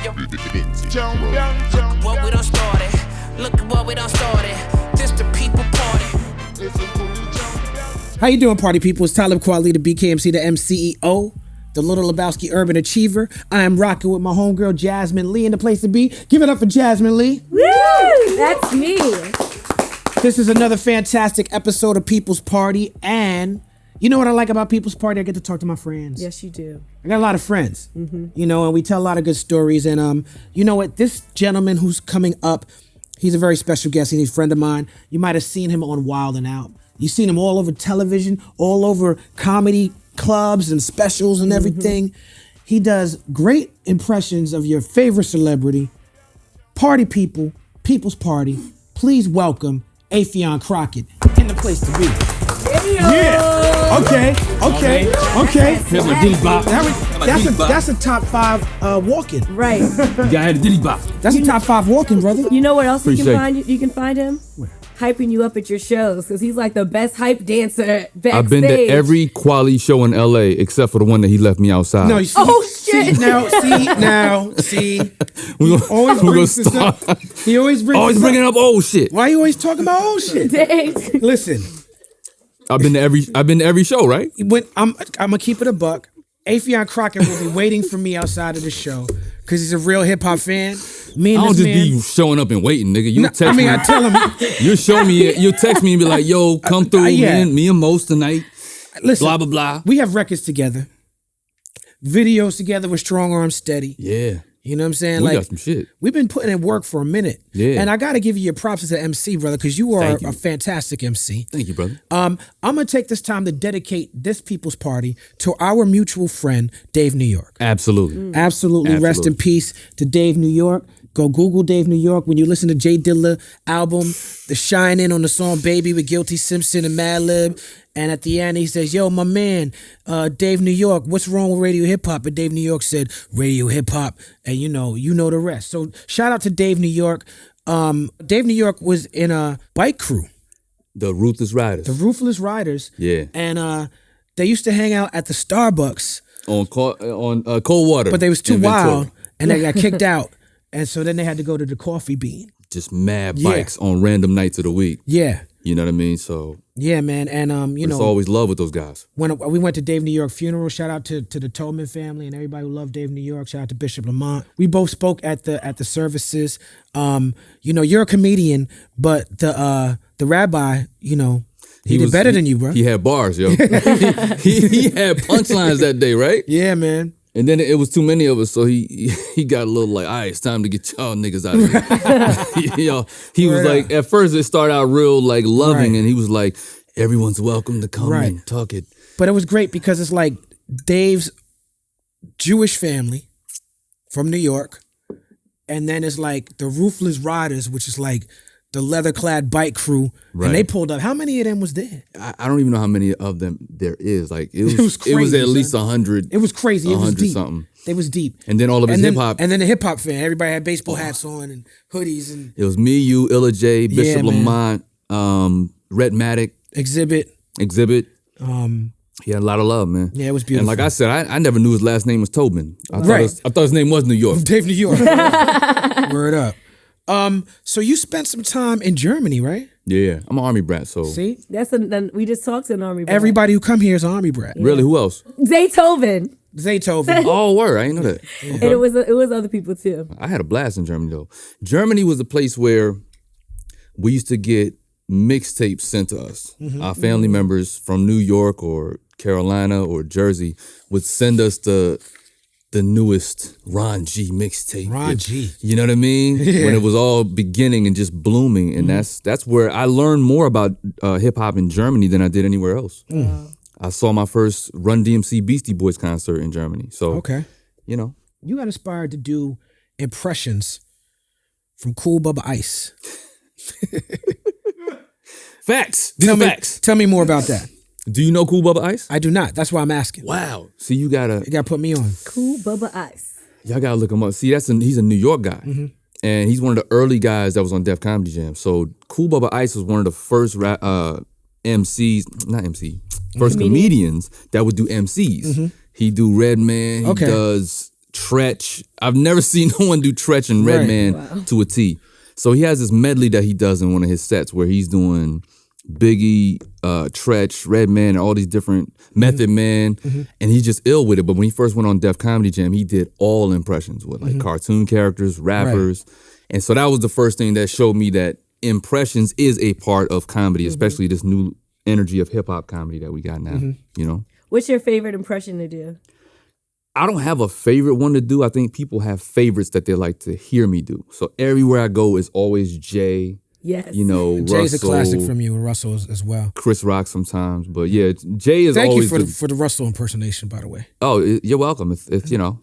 What we done started. Look at what we done started. This the people party. How you doing, party people? It's Talib Kweli, the BKMC, the MCEO, the Little Lebowski Urban Achiever. I am rocking with my homegirl, Jasmin Leigh, in the place to be. Give it up for Jasmin Leigh. Woo! That's me. This is another fantastic episode of People's Party, and you know what I like about People's Party? I get to talk to my friends. Yes, you do. I got a lot of friends, you know, and we tell a lot of good stories. And you know what? This gentleman who's coming up, he's a very special guest. He's a friend of mine. You might have seen him on Wild 'N Out. You've seen him all over television, all over comedy clubs and specials and everything. He does great impressions of your favorite celebrity. Party people, People's Party. Please welcome Affion Crockett in the place to be. Yeah. Okay. Here's my Diddy Bop. That's a top 5 walking. Right. You got a Diddy Bop. That's a top 5 walking, brother. You know where else you Appreciate can find you can find him? Where? Hyping you up at your shows, because he's like the best hype dancer backstage. I've been to every Kweli show in LA except for the one that he left me outside. No, you see, Oh, shit. see. we He always gonna brings this up. start. He always brings Always this bringing up old shit. Why you always talking about old shit? Dang. Listen, I've been to every show, right? when I'm gonna keep it a buck. Affion Crockett will be waiting for me outside of the show because he's a real hip hop fan. Me I and don't this just man. be showing up and waiting, nigga. You No, text I mean, me. I tell him. You show me. You text me and be like, "Yo, come through, yeah. me and Mos tonight." Listen, Blah blah blah. we have records together, videos together with Strong Arm Steady. Yeah, You know what I'm saying? we got some shit. We've been putting in work for a minute. Yeah. And I got to give you your props as an MC, brother, because you are Thank you. a fantastic MC. Thank you, brother. I'm going to take this time to dedicate this People's Party to our mutual friend, Dave New York. Absolutely. Absolutely. Rest in Absolutely. peace to Dave New York. Go Google Dave New York. When you listen to Jay Dilla album, The Shining on the song Baby with Guilty Simpson and Madlib. And at the end, he says, yo, my man, Dave New York, what's wrong with radio hip hop? And Dave New York said, radio hip hop. And you know the rest. So shout out to Dave New York. Dave New York was in a bike crew, The Ruthless Riders. the Ruthless Riders. Yeah. And they used to hang out at the Starbucks, on Cold Water. but they was too in Ventura. wild and they got kicked out. And so then they had to go to the Coffee Bean. Just mad Yeah. bikes on random nights of the week. Yeah. You know what I mean? So Yeah, man. And, you it's know, always love with those guys. when we went to Dave New York funeral, shout out to the Tolman family and everybody who loved Dave New York. Shout out to Bishop Lamont. We both spoke at the services. You know, you're a comedian, but the rabbi, you know, he did better than you, bro. He had bars, yo. he had punchlines that day, right? Yeah, man. And then it was too many of us, so he got a little like, all right, it's time to get y'all niggas out of here. Yo, he was like, at first it started out real like loving, Right. and he was like, everyone's welcome to come Right. and talk it. But it was great because it's like Dave's Jewish family from New York, and then it's like the Ruthless Riders, which is like the leather-clad bike crew, Right. and they pulled up. How many of them was there? I don't even know how many of them there is. Like it was was crazy, at least son. 100. It was crazy. It was 100 deep. something. They was deep. And then all of his And then, hip hop. and then the hip hop fan. Everybody had baseball hats on and hoodies and It was me, you, Illa J, Bishop Yeah, man. Lamont, Red Matic, Exhibit. Exhibit. He had a lot of love, man. Yeah, it was And beautiful. like I said, I never knew his last name was Tobin. I Right. thought his name was New York. Dave New York. Word up. So you spent some time in Germany, right? Yeah, I'm an Army brat, so. See? We just talked to an Army brat. Everybody who come here is an Army brat. Really, who else? Zaytoven. Zaytoven. Oh, word, I didn't know that. And it was other people too. I had a blast in Germany, though. Germany was a place where we used to get mixtapes sent to us. Our family members from New York or Carolina or Jersey would send us the newest Ron G mixtape. Ron G. You know what I mean? Yeah. When it was all beginning and just blooming. And that's where I learned more about hip hop in Germany than I did anywhere else. I saw my first Run DMC Beastie Boys concert in Germany. So, Okay. you know. You got inspired to do impressions from Kool Bubba Ice. Facts. These are facts. Tell me more about that. Do you know Kool Bubba Ice? I do not. That's why I'm asking. Wow. See, you gotta put me on. Kool Bubba Ice. Y'all gotta look him up. See, he's a New York guy. And he's one of the early guys that was on Def Comedy Jam. So Kool Bubba Ice was one of the first comedians that would do MCs. He do Redman, he does Tretch. I've never seen no one do Tretch and Redman to a T. So he has this medley that he does in one of his sets where he's doing Biggie, Tretch, Redman, and all these different Method Man, and he's just ill with it. But when he first went on Def Comedy Jam, he did all impressions with like cartoon characters, rappers, and so that was the first thing that showed me that impressions is a part of comedy, especially this new energy of hip hop comedy that we got now. You know, What's your favorite impression to do? I don't have a favorite one to do. I think people have favorites that they like to hear me do. So everywhere I go is always Jay. Yes. You know, Jay's Russell, a classic from you and Russell as well. Chris Rock sometimes, but yeah, Jay is Thank always. you for the Russell impersonation, by the way. You're welcome. It's you know,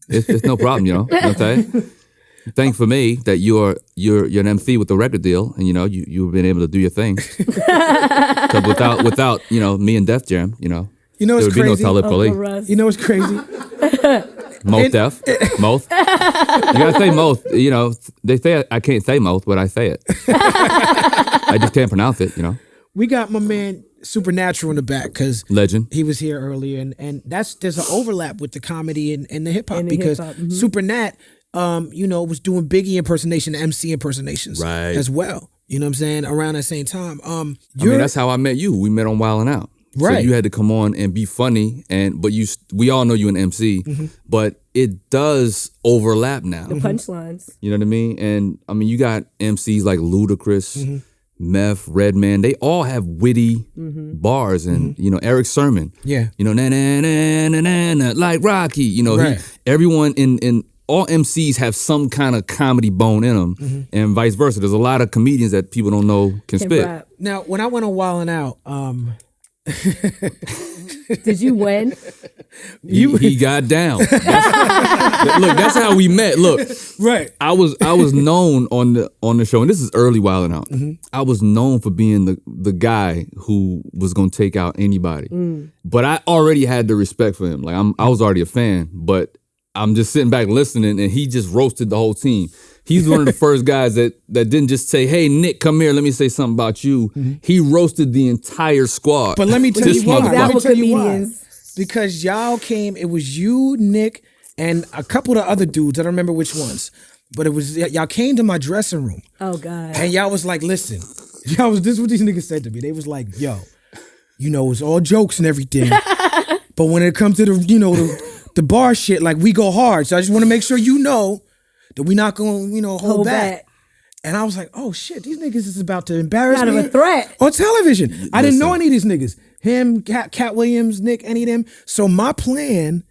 it's no problem. You know what I'm saying? Thank for me that you're an MC with a record deal, and you know you've been able to do your thing. 'Cause without you know me and Def Jam, you know You know there what's would be no crazy? Talib Uncle Kweli. Russ. You know what's crazy? Moth Def, Moth. You gotta say Moth. You know they say I can't say Moth, but I say it. I just can't pronounce it. You know. We got my man Supernatural in the back because Legend. he was here earlier, and there's an overlap with the comedy and the hip hop And the because hip-hop, Supernat, you know, was doing Biggie impersonation, MC impersonations, Right. as well. You know what I'm saying? Around that same time. I mean, that's how I met you. We met on Wildin' Out. Right. So you had to come on and be funny, but we all know you an MC, but it does overlap now. The punchlines. You know what I mean? And I mean, you got MCs like Ludacris, Meth, Redman. They all have witty bars, and you know Eric Sermon. Yeah. You know, na na na na na na, like Rocky. You know, Right. everyone in all MCs have some kind of comedy bone in them, and vice versa. There's a lot of comedians that people don't know can Can spit. rap. Now, when I went on Wildin' Out, Did you win? He got down. Look, that's how we met. Look, right. I was known on the show, and this is early Wildin' Out. I was known for being the guy who was gonna take out anybody. But I already had the respect for him. Like I was already a fan, but I'm just sitting back listening, and he just roasted the whole team. He's one of the first guys that didn't just say, "Hey, Nick, come here, let me say something about you." He roasted the entire squad. But let me tell This you why. motherfucker. Let me tell you why. comedians. Because y'all came, it was you, Nick, and a couple of other dudes. I don't remember which ones. But it was y'all came to my dressing room. Oh God. And y'all was like, listen, this is what these niggas said to me. They was like, yo, you know, it's all jokes and everything. But when it comes to the bar shit, like we go hard. So I just want to make sure you know that we not going, hold back. And I was like, oh shit, these niggas is about to embarrass Kind me of a threat. on television. I didn't know any of these niggas. Him, Cat Williams, Nick, any of them. So my plan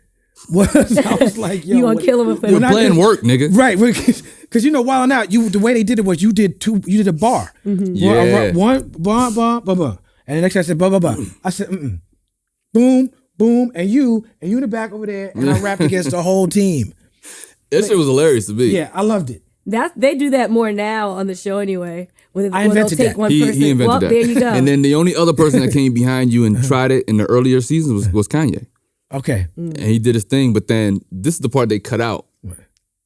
was, I was like, yo. You gonna kill him if Your plan worked, nigga. Right, because Wildin' Out, the way they did it was you did a bar. Yeah. One, ba, and the next I said, ba. I said, boom, boom, and you in the back over there, and I rapped against the whole team. That shit was hilarious to me. Yeah, I loved it. They do that more now on the show anyway. When I they'll invented take that. one He person. invented Well, that. there you go. And then the only other person that came behind you and tried it in the earlier seasons was Kanye. Okay. And he did his thing, but then this is the part they cut out.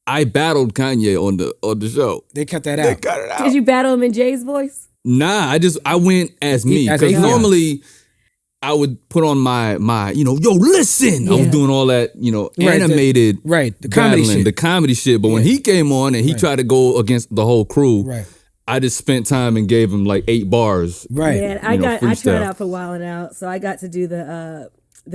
I battled Kanye on the show. They cut that out. They cut it out. Did you battle him in Jay's voice? Nah, I went as me. As Because Affion. normally I would put on my yo, listen. I was doing all that, animated the comedy battling, shit. the comedy shit. But when he came on and he tried to go against the whole crew, Right. I just spent time and gave him like 8 bars. Right. Yeah, I tried freestyle. out for Wildin' Out, so I got to do the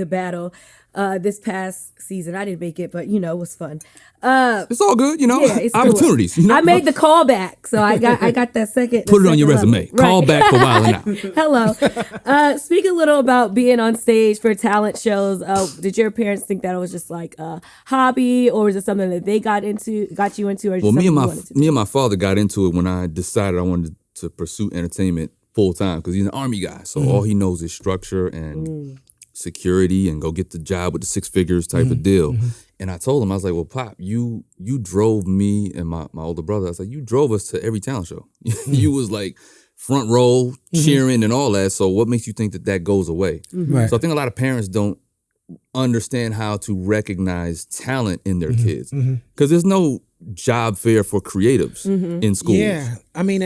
battle this past season. I didn't make it, but it was fun. It's all good, Yeah, it's cool. opportunities. I made the callback, so I got that second. Put it on your second resume. level. Call Right. back for Wildin' Out. Hello. Speak a little about being on stage for talent shows. Did your parents think that it was just like a hobby, or was it something that they got you into? Or just Well, me something you wanted to do? and my father got into it when I decided I wanted to pursue entertainment full time because he's an Army guy. So all he knows is structure and security and go get the job with the 6 figures type of deal. And I told him, I was like, well, Pop, you drove me and my older brother. I was like, you drove us to every talent show. You was like front row, cheering and all that. So what makes you think that goes away? Right. So I think a lot of parents don't understand how to recognize talent in their kids because there's no job fair for creatives in schools. Yeah, I mean,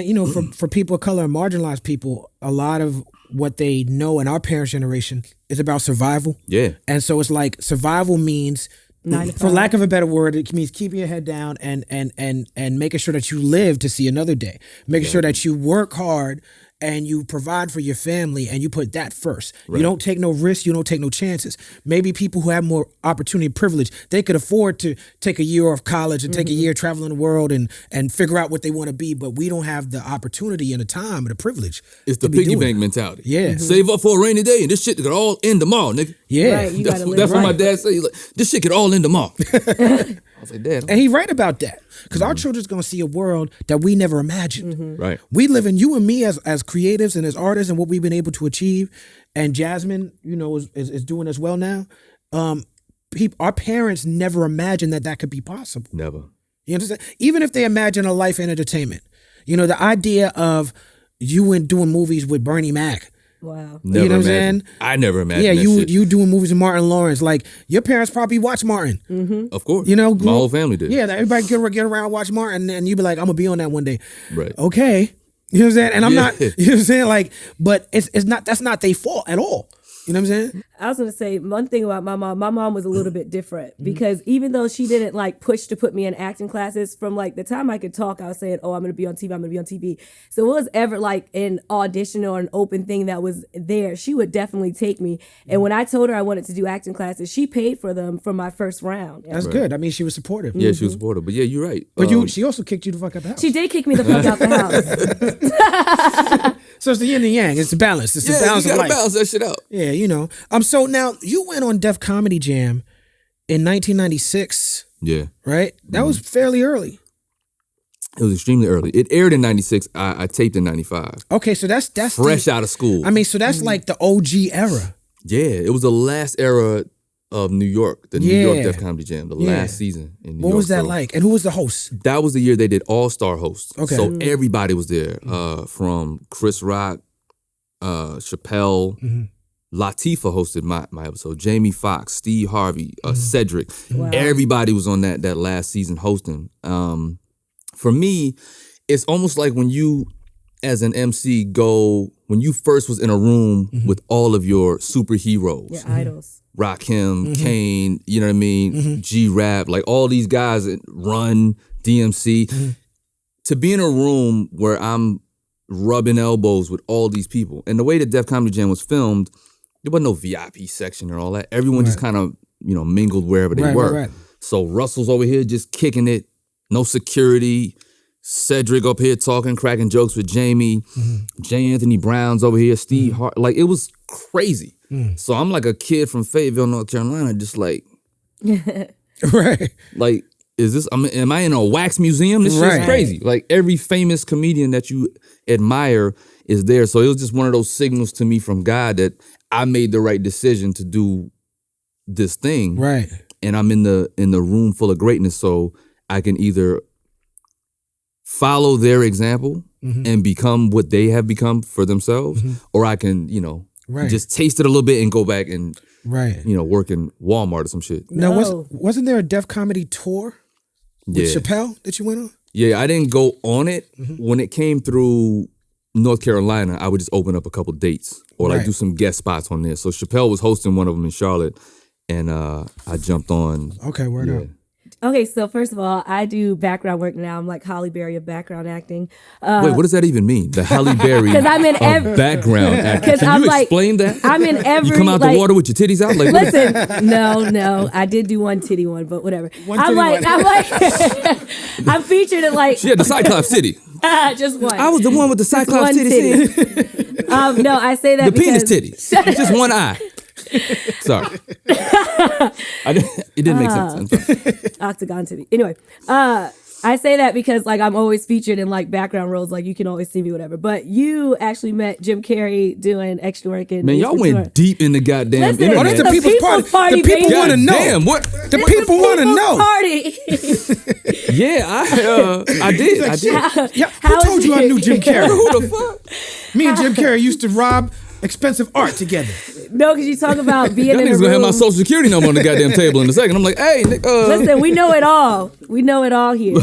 for people of color and marginalized people, a lot of what they know in our parents' generation is about survival. Yeah. And so it's like survival means 9 to 5. For lack of a better word, it means keeping your head down and making sure that you live to see another day. Making sure that you work hard and you provide for your family and you put that first. Right. You don't take no risks, you don't take no chances. Maybe people who have more opportunity and privilege, they could afford to take a year off college and take a year traveling the world and figure out what they want to be, but we don't have the opportunity and the time and the privilege. It's the piggy bank mentality. Yeah. Save up for a rainy day and this shit could all end tomorrow, nigga. Yeah. Right, that's what my dad said. He's like, this shit could all end tomorrow. I was like, Dad. And he's right about that. Because our children's going to see a world that we never imagined. Right. We live in, you and me as creatives and as artists and what we've been able to achieve. And Jasmin, is doing as well now. Our parents never imagined that could be possible. Never. You understand? Even if they imagine a life in entertainment. The idea of you doing movies with Bernie Mac. Wow. Never you know what I'm imagined. saying? I never imagined Yeah, that you doing movies with Martin Lawrence. Like, your parents probably watched Martin. Mm-hmm. Of course. My whole family did. Yeah, everybody get around, watch Martin, and you be like, I'm going to be on that one day. Right. Okay. You know what I'm saying? And I'm not, you know what I'm saying? Like, but that's not their fault at all. You know what I'm saying? I was going to say one thing about my mom was a little bit different because even though she didn't like push to put me in acting classes, from like the time I could talk, I was saying, oh, I'm going to be on TV. So it was ever like an audition or an open thing that was there, she would definitely take me. And when I told her I wanted to do acting classes, she paid for them for my first round. That's good. I mean, she was supportive. Yeah, she was supportive. But yeah, you're right. But she also kicked you the fuck out the house. She did kick me the fuck out the house. So it's the yin and yang. It's the balance. It's the balance you of gotta life. balance that shit out. Yeah, So now you went on Def Comedy Jam in 1996. Yeah. Right? That was fairly early. It was extremely early. It aired in 96. I taped in 95. Okay, so that's fresh out of school. I mean, so that's like the OG era. Yeah, it was the last era of New York, the New York Def Comedy Jam, the last season in New York. What was that like? And who was the host? That was the year they did all-star hosts. Okay. So everybody was there, from Chris Rock, Chappelle, Latifah hosted my episode, Jamie Foxx, Steve Harvey, Cedric. Wow. Everybody was on that last season hosting. For me, it's almost like when you, as an MC, when you first was in a room with all of your superheroes. Your idols. Rakim, Kane, you know what I mean? G-Rap, like all these guys that Run, DMC. To be in a room where I'm rubbing elbows with all these people. And the way that Def Comedy Jam was filmed, there wasn't no VIP section or all that. Everyone just kind of, mingled wherever they were. Right. So Russell's over here just kicking it, no security. Cedric up here talking, cracking jokes with Jamie. J. Anthony Brown's over here, Steve Hart. Like, it was crazy. So I'm like a kid from Fayetteville, North Carolina, just like, right. Like, am I in a wax museum? This shit's crazy. Like, every famous comedian that you admire is there. So it was just one of those signals to me from God that I made the right decision to do this thing. Right. And I'm in the room full of greatness, so I can either follow their example and become what they have become for themselves, or I can, just taste it a little bit and go back and work in Walmart or some shit. Now, wasn't there a Def Comedy tour with Chappelle that you went on? Yeah, I didn't go on it. When it came through North Carolina, I would just open up a couple dates or like do some guest spots on there. So Chappelle was hosting one of them in Charlotte, and I jumped on. Okay, word up. Okay, so first of all, I do background work now. I'm like Halle Berry of background acting. Wait, what does that even mean? The Halle Berry Because I'm in every background acting. Can you explain that? I'm in every. You come out the water with your titties out? Like, listen, no, I did do one titty one, but whatever. I'm like, I'm featured in like. She had the Cyclops titty. Just one. I was the one with the Cyclops titty. No, I say that the because penis titty. Just one eye. Sorry. It didn't make sense. Octagon titty. Anyway, I say that because like I'm always featured in like background roles, like you can always see me, whatever. But you actually met Jim Carrey doing extra work in. Man, y'all went deep in the goddamn internet. Oh, that's the people's party. The people want to know. Damn, what? The people want to know. Party. Yeah, I did. Who told you I knew Jim Carrey? Who the fuck? Me and Jim Carrey used to rob expensive art together. No, because you talk about being Y'all in a niggas gonna have my room. social security number on the goddamn table in a second. I'm like, hey, Listen, we know it all. We know it all here.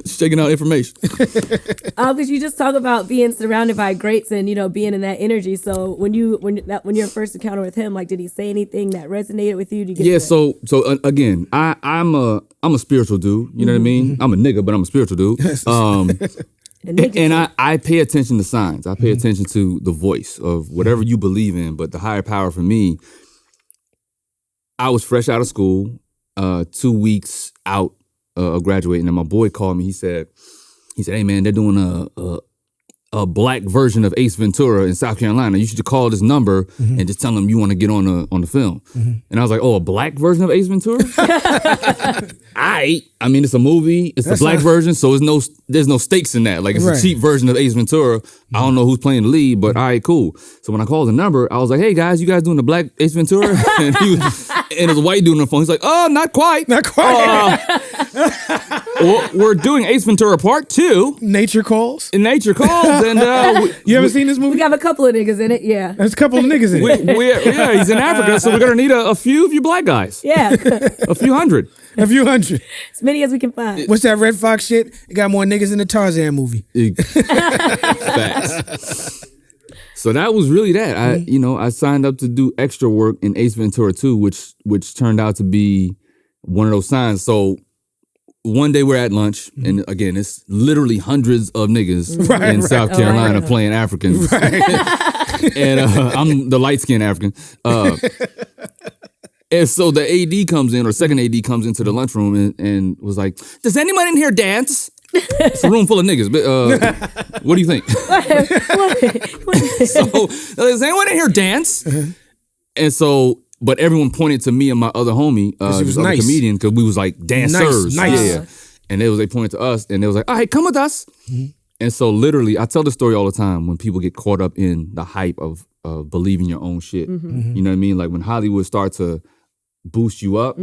shaking out information. Because you just talk about being surrounded by greats and being in that energy. So when your first encounter with him, like, did he say anything that resonated with you? Yeah. So again, I'm a spiritual dude. You know what I mean? I'm a nigga, but I'm a spiritual dude. And I pay attention to signs. I pay attention to the voice of whatever you believe in. But the higher power for me, I was fresh out of school, 2 weeks out of graduating, and my boy called me. He said, "Hey man, they're doing a black version of Ace Ventura in South Carolina. You should call this number and just tell them you want to get on the film." And I was like, "Oh, a black version of Ace Ventura?" I mean, it's a movie. It's the black version, so there's no stakes in that. Like, it's a cheap version of Ace Ventura. I don't know who's playing the lead, but all right, cool. So when I called the number, I was like, "Hey guys, you guys doing the black Ace Ventura?" And there's a white dude on the phone. He's like, "Oh, not quite. Not quite. We're doing Ace Ventura Part 2. Nature Calls. Nature Calls." And you ever seen this movie? We got a couple of niggas in it, yeah. There's a couple of niggas in it. Yeah, he's in Africa, so we're gonna need a few of you black guys. Yeah. A few hundred. A few hundred. As many as we can find. What's that Red Fox shit? It got more niggas in the Tarzan movie. Facts. So that was really that. I signed up to do extra work in Ace Ventura 2, which turned out to be one of those signs. So one day we're at lunch, and again, it's literally hundreds of niggas in South Carolina playing Africans. And I'm the light-skinned African. And so the AD comes in, or second AD comes into the lunchroom and was like, "Does anyone in here dance?" It's a room full of niggas, but what do you think? So, does anyone in here dance? And so, but everyone pointed to me and my other homie, this other comedian, because we was like dancers. Nice. Yeah. And they pointed to us, and they was like, "All right, come with us." And so literally, I tell the story all the time when people get caught up in the hype of believing your own shit. You know what I mean? Like when Hollywood starts to boost you up,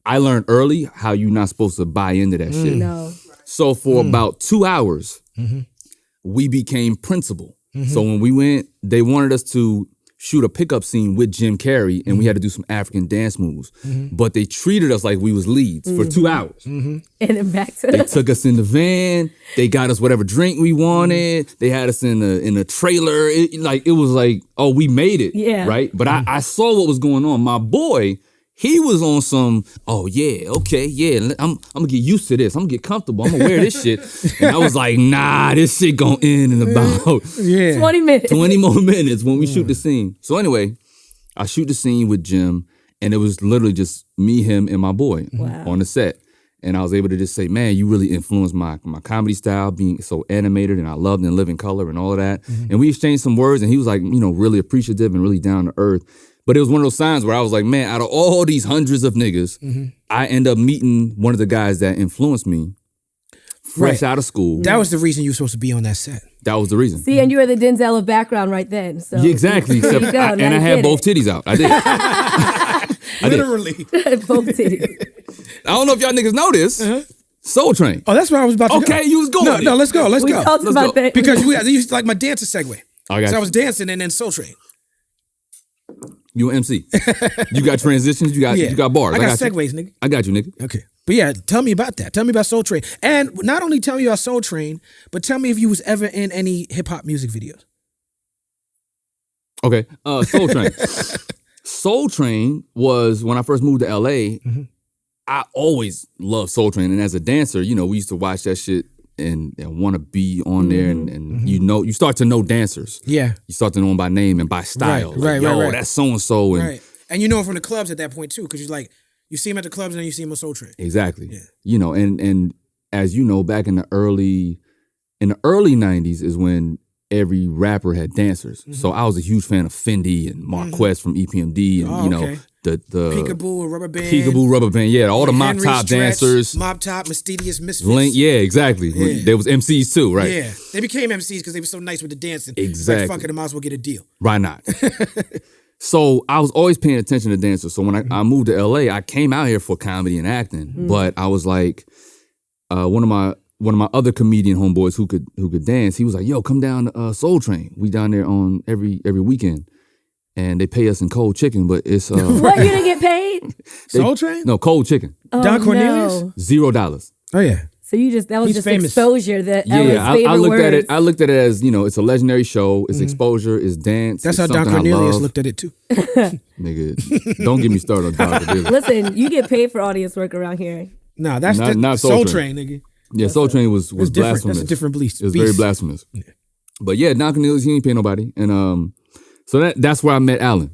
I learned early how you're not supposed to buy into that shit. No. So for about 2 hours, we became principal. So when we went, they wanted us to shoot a pickup scene with Jim Carrey, and we had to do some African dance moves. But they treated us like we was leads for 2 hours. And then back to They took us in the van. They got us whatever drink we wanted. They had us in a trailer. It was like, oh, we made it. Yeah. Right? But I saw what was going on. My boy, he was on some, oh yeah, okay, yeah, I'm gonna get used to this. I'm gonna get comfortable. I'm gonna wear this shit. And I was like, nah, this shit gonna end in about 20 minutes. 20 more minutes when we shoot the scene. So anyway, I shoot the scene with Jim, and it was literally just me, him, and my boy on the set. And I was able to just say, man, you really influenced my comedy style, being so animated, and I loved In Living Color and all of that. And we exchanged some words, and he was like, really appreciative and really down to earth. But it was one of those signs where I was like, man, out of all these hundreds of niggas, I end up meeting one of the guys that influenced me fresh out of school. That was the reason you were supposed to be on that set. That was the reason. See, and you were the Denzel of background right then. So Yeah, exactly. There you Except go. I Now you had get both titties out. I did. Literally. both titties. I don't know if y'all niggas know this. Soul Train. Oh, that's where I was about to go. Okay, you was going. No, let's go. We talked about that. Because you used like my dancer segue. I got So I you. was dancing and then Soul Train. You an MC. You got transitions. You got bars. I got you. segues, nigga. I got you, nigga. Okay. But yeah, tell me about that. Tell me about Soul Train. And not only tell me about Soul Train, but tell me if you was ever in any hip hop music videos. Okay. Soul Train. Soul Train was when I first moved to LA. I always loved Soul Train, and as a dancer, we used to watch that shit and want to be on there, and you start to know dancers. Yeah. You start to know them by name and by style. Right, Yo, that's so and so, and Right. And you know him from the clubs at that point too, because you see him at the clubs and then you see him on Soul Train. exactly. Yeah. And as you know, back in the early 90s is when every rapper had dancers. So I was a huge fan of Fendi and Marquez from EPMD, and okay. the Peekaboo, Rubber Band. Peekaboo Rubber Band, yeah, all the Mop Henry Top Stretch, dancers. Mop Top, Mysterious Misfits. Link, yeah, exactly. Yeah. There was MCs too, right? Yeah. They became MCs because they were so nice with the dancing. Exactly. Like, fuck it, I might as well get a deal. Why not? So I was always paying attention to dancers. So when I moved to LA, I came out here for comedy and acting. But I was like, one of my other comedian homeboys who could dance, he was like, yo, come down to Soul Train. We down there on every weekend. and they pay us in cold chicken, but it's What, you didn't get paid? Soul Train? No, cold chicken. Don Cornelius? No. $0. Oh yeah. So that was He's just famous. exposure. That Yeah, Ella's I looked favorite at it. words. I looked at it as, it's a legendary show. It's exposure. It's dance. That's it's how Don something I Cornelius love. looked at it too. Nigga, don't get me started on Don Cornelius. Listen, you get paid for audience work around here. No, that's Not Soul Soul Train, nigga. Yeah, Soul Train was It's different. blasphemous. That's a different beast. It was very blasphemous. Yeah. But yeah, Don Cornelius, he ain't pay nobody. And so that's where I met Alan.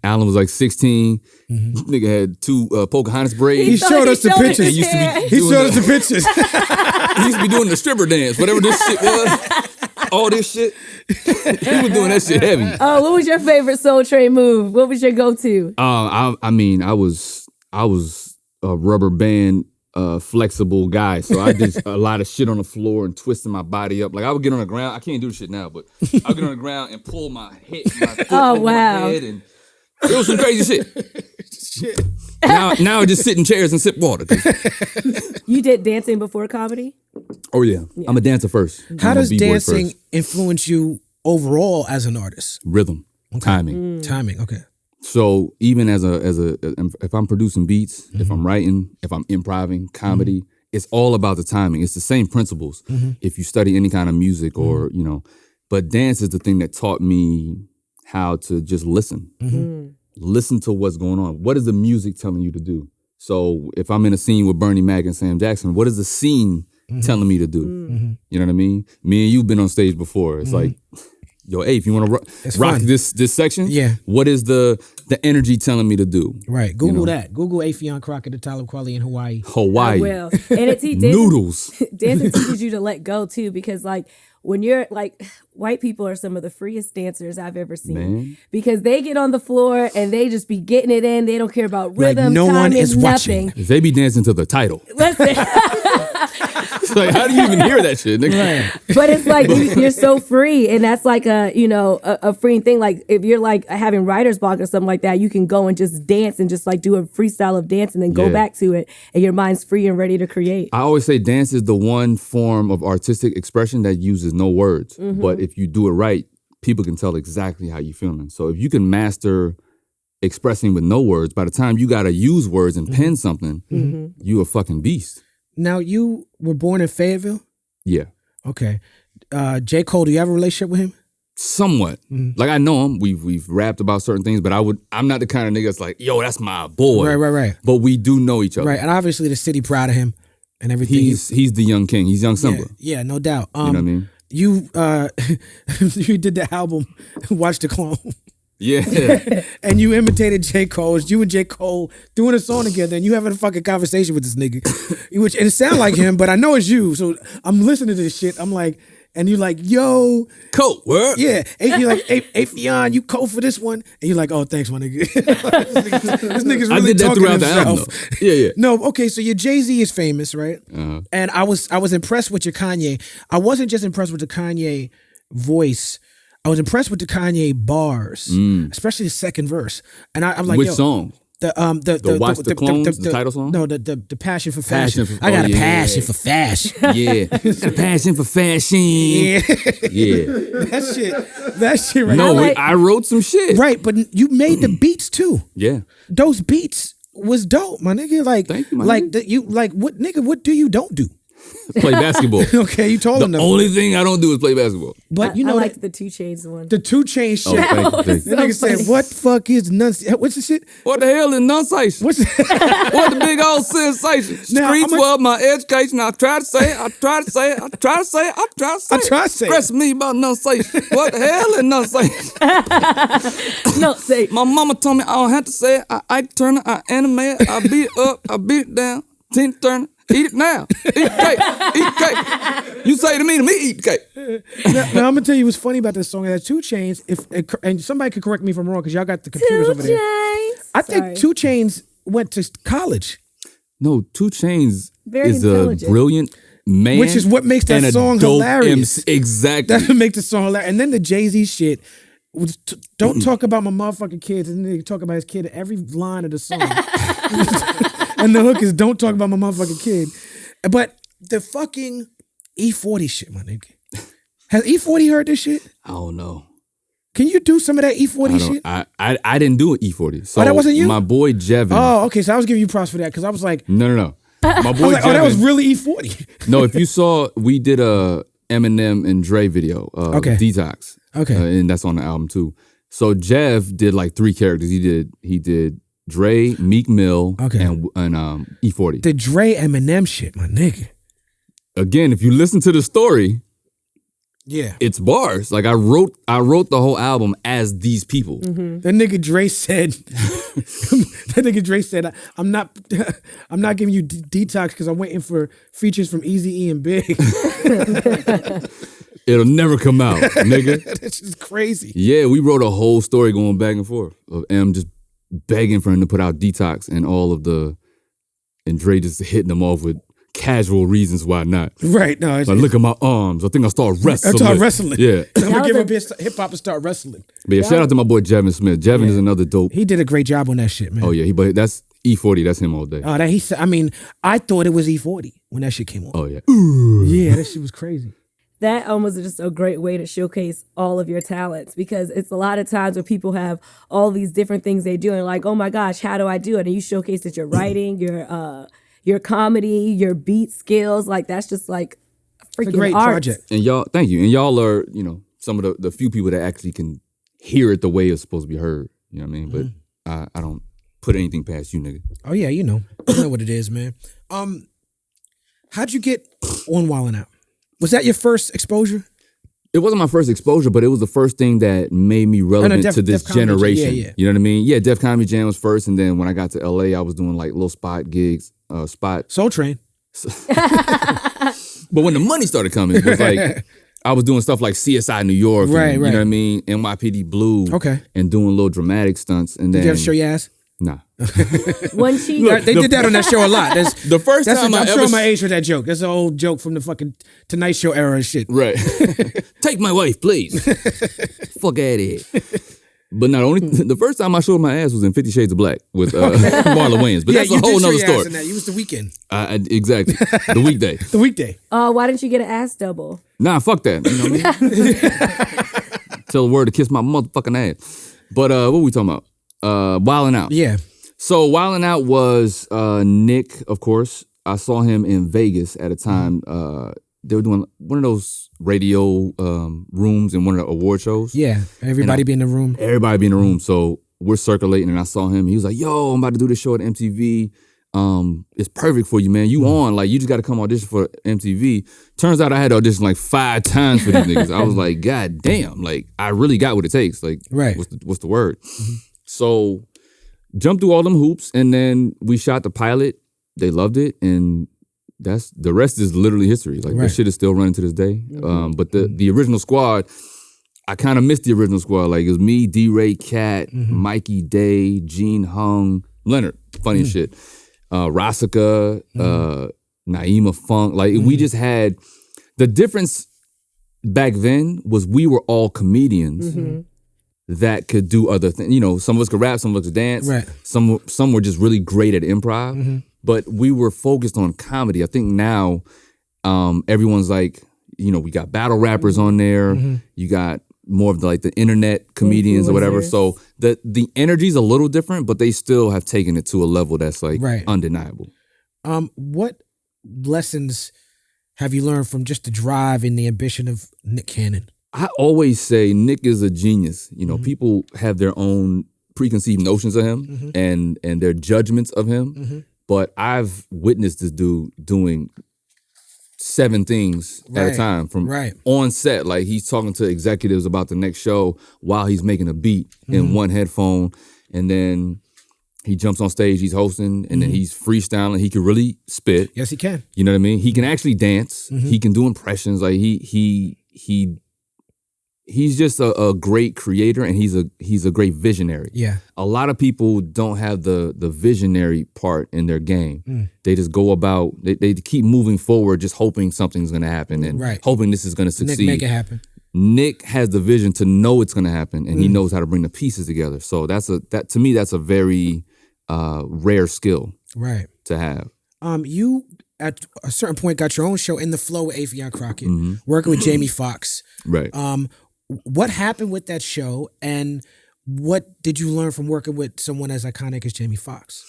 Alan was like 16. Nigga had 2 Pocahontas braids. He showed us the pictures. He used to be He showed us the pictures. He used to be doing the stripper dance, whatever this shit was. All this shit. He was doing that shit heavy. Oh, what was your favorite Soul Train move? What was your go-to? I mean, I was a rubber band flexible guy, so I did a lot of shit on the floor and twisting my body up. Like I would get on the ground. I can't do this shit now, but I would get on the ground and pull my head, my foot over my head, and it was some crazy shit. Now I just sit in chairs and sip water. You did dancing before comedy? Oh yeah. I'm a dancer first. How I'm a does B-boy dancing first. influence you overall as an artist? Rhythm, timing. Timing, okay. So even as a if I'm producing beats, if I'm writing, if I'm improvising comedy, it's all about the timing. It's the same principles. If you study any kind of music or but dance is the thing that taught me how to just listen. Listen to what's going on. What is the music telling you to do? So if I'm in a scene with Bernie Mac and Sam Jackson, what is the scene telling me to do? You know what I mean? Me and you've been on stage before. It's like, yo, hey, if you want to rock this section, what is the energy telling me to do? Right. Google that. Google Affion Crockett, the Talib Kweli in Hawaii. Hawaii. Well, and it's noodles. Dancing teaches you to let go too, because like when you're like, white people are some of the freest dancers I've ever seen. Man. Because they get on the floor and they just be getting it in. They don't care about rhythm, Like no one timing, is watching. nothing. They be dancing to the title. Listen. It's like, how do you even hear that shit, nigga? But it's like you're so free, and that's like a freeing thing. Like if you're like having writer's block or something like that, you can go and just dance and just like do a freestyle of dance and then go back to it, and your mind's free and ready to create. I always say dance is the one form of artistic expression that uses no words. But if you do it right, people can tell exactly how you're feeling. So if you can master expressing with no words, by the time you got to use words and pen something, you a fucking beast. Now, you were born in Fayetteville? Yeah. Okay. J. Cole, do you have a relationship with him? Somewhat. Like I know him. We've rapped about certain things, but I'm not the kind of nigga that's like, yo, that's my boy. Right. But we do know each other. Right. And obviously the city proud of him and everything. He's the young king. He's young Simba. Yeah, no doubt. You know what I mean? You you did the album Watch the Clone. Yeah. And you imitated J. Cole. It's you and J. Cole doing a song together, and you having a fucking conversation with this nigga. And it sound like him, but I know it's you. So I'm listening to this shit. I'm like, and you're like, yo. Cole, what? Yeah. And you're like, Affion, you Cole for this one? And you're like, oh, thanks, my nigga. This nigga's really I did that talking throughout to the album, himself. though. Yeah. No, okay, so your Jay-Z is famous, right? And I was impressed with your Kanye. I wasn't just impressed with the Kanye voice. I was impressed with the Kanye bars, especially the second verse. And I'm like, which yo, song? The Watch the Clones, the title song? No, the passion for fashion. Passion for- I got a yeah. passion for fashion. Yeah. The passion for fashion. Yeah. Yeah. That shit right No, now. I wrote some shit. Right, but you made the beats too. Yeah. Those beats was dope, my nigga. Like, Thank you, my like what nigga? What do you don't do? Play basketball. Okay, you told him The that. only thing I don't do is play basketball. But you know, I liked the 2 Chainz one. the 2 Chainz shit. Oh, thank you. The nigga said, "What the fuck is what's the shit? What the hell is nonsense? What's What the big old sensation? Now, Streets I'ma- were my education. I try to say it. Stress me about nonsense. What the hell is nonsense? No, say My mama told me I don't have to say it. I turn it, I animate it, I beat it up, I beat it down. Tina Turner, eat it now. Eat the cake. Eat the cake. You say to me eat the cake. now I'm gonna tell you what's funny about this song. It has 2 Chainz. And somebody could correct me if I'm wrong because y'all got the computers 2 over there. Chainz. I think 2 Chainz went to college, No, 2 Chainz Very is intelligent. a brilliant man. which is what makes that and a song dope hilarious. MC. Exactly. That's what makes the song hilarious. And then the Jay-Z shit was don't talk about my motherfucking kids, and then they talk about his kid at every line of the song. And the hook is don't talk about my motherfucking kid. But the fucking E40 shit, my nigga. Has E40 heard this shit? I don't know. Can you do some of that E40 shit? I didn't do an E40. So that wasn't you? My boy Jevin. Oh, okay. So I was giving you props for that because I was like, No. My boy Jevin. Oh, that was really E40. No, if you saw, we did a Eminem and Dre video, Detox. Okay. And that's on the album too. So Jev did like 3 characters. He did Dre, Meek Mill, and E40. The Dre Eminem shit, my nigga. Again, if you listen to the story, it's bars. Like I wrote the whole album as these people. Mm-hmm. That nigga Dre said, I'm not giving you Detox because I'm waiting for features from Eazy-E and Big. It'll never come out, nigga. That's just crazy. Yeah, we wrote a whole story going back and forth of M just begging for him to put out Detox and Dre just hitting them off with casual reasons why not. Right, no. Like, look at my arms. I think I'll start wrestling. I'll start wrestling. Yeah. I'm going to give him a bit of hip-hop and start wrestling. But yeah, shout out to my boy Jevin Smith. Jevin is another dope. He did a great job on that shit, man. Oh, yeah. But that's E40. That's him all day. Oh, I thought it was E40 when that shit came on. Oh, yeah. Yeah, that shit was crazy. That almost is just a great way to showcase all of your talents because it's a lot of times where people have all these different things they do and like, oh my gosh, how do I do it? And you showcase that your writing, your comedy, your beat skills, like that's just like freaking it's a great art. project. And y'all, thank you. And y'all are, some of the few people that actually can hear it the way it's supposed to be heard. You know what I mean? But I don't put anything past you, nigga. Oh yeah, you know what it is, man. How'd you get on Wildin' Out? Was that your first exposure? It wasn't my first exposure, but it was the first thing that made me relevant to this generation. Yeah. You know what I mean? Yeah, Def Comedy Jam was first, and then when I got to LA, I was doing like little spot gigs, Soul Train. But when the money started coming, it was like I was doing stuff like CSI New York, right. You know what I mean? NYPD Blue, and doing little dramatic stunts. And then did you ever show your ass? Nah. When she they did that on that show a lot. The first time I'm showing my age with that joke. That's an old joke from the fucking Tonight Show era and shit. Right. Take my wife, please. Fuck out of here. But not only the first time I showed my ass was in 50 Shades of Black with Marla Wayans. But that's a whole nother story. You was the weekend. Exactly. The weekday. The weekday. Why didn't you get an ass double? Nah, fuck that. You know what I mean? Tell the word to kiss my motherfucking ass. But what were we talking about? Wildin' Out. Yeah. So Wildin' Out was Nick, of course. I saw him in Vegas at a time. They were doing one of those radio rooms in one of the award shows. Yeah. Everybody be in the room. Everybody be in the room. So we're circulating and I saw him. He was like, yo, I'm about to do this show at MTV. It's perfect for you, man. You on. Like, you just got to come audition for MTV. Turns out I had to audition like 5 times for these niggas. I was like, God damn. Like, I really got what it takes. Like, right. What's the word? So jumped through all them hoops and then we shot the pilot. They loved it and the rest is literally history. Like this shit is still running to this day. But the original squad, I kind of missed the original squad. Like it was me, D-Ray, Cat, Mikey Day, Gene Hung, Leonard, funny as shit. Rasica, Naima Funk. Like we just had the difference back then was we were all comedians. That could do other things. You know, some of us could rap, some of us could dance. Right. Some were just really great at improv. But we were focused on comedy. I think now everyone's like, you know, we got battle rappers on there. You got more of the internet comedians or whatever. So the energy's a little different, but they still have taken it to a level that's like undeniable. What lessons have you learned from just the drive and the ambition of Nick Cannon? I always say Nick is a genius. You know, people have their own preconceived notions of him and their judgments of him. But I've witnessed this dude doing 7 things at a time from on set. Like he's talking to executives about the next show while he's making a beat in one headphone. And then he jumps on stage, he's hosting, and then he's freestyling. He can really spit. Yes, he can. You know what I mean? He can actually dance. He can do impressions. Like he's just a great creator and he's a great visionary. Yeah. A lot of people don't have the visionary part in their game. They just go about, they keep moving forward just hoping something's going to happen and hoping this is going to succeed. Nick, make it happen. Nick has the vision to know it's going to happen and he knows how to bring the pieces together. So to me, that's a very rare skill to have. You at a certain point got your own show In the Flow with Affion Crockett, working with Jamie Foxx. Right. what happened with that show, and what did you learn from working with someone as iconic as Jamie Foxx?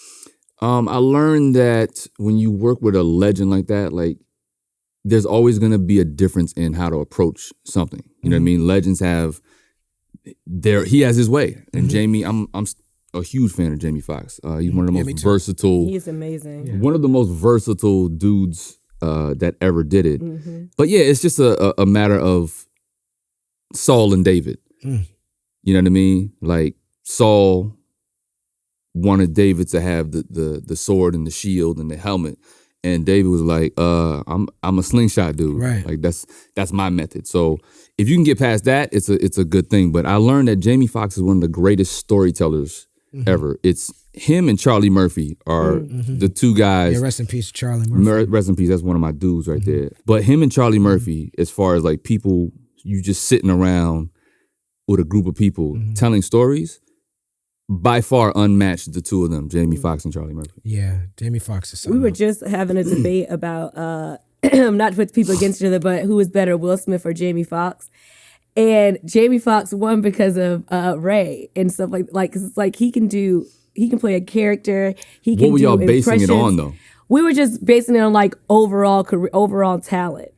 I learned that when you work with a legend like that, like there's always going to be a difference in how to approach something. You know what I mean? Legends have he has his way, and Jamie, I'm a huge fan of Jamie Foxx. He's one of the most versatile. He's amazing. One of the most versatile dudes that ever did it. But yeah, it's just a matter of Saul and David. You know what I mean? Like Saul wanted David to have the sword and the shield and the helmet, and David was like, I'm a slingshot dude. Right. Like that's my method. So if you can get past that, it's a good thing. But I learned that Jamie Foxx is one of the greatest storytellers ever. It's him and Charlie Murphy are the two guys. Yeah, rest in peace, Charlie Murphy. Rest in peace. That's one of my dudes right there. But him and Charlie Murphy, as far as like people, you just sitting around with a group of people telling stories, by far unmatched, the two of them, Jamie Foxx and Charlie Murphy. Yeah, Jamie Foxx is something. We were just having a debate about, not to put people against each other, but who is better, Will Smith or Jamie Foxx? And Jamie Foxx won because of Ray and stuff like, cause it's like he can play a character. He can. What were do y'all basing it impressions. on though? We were just basing it on like overall talent.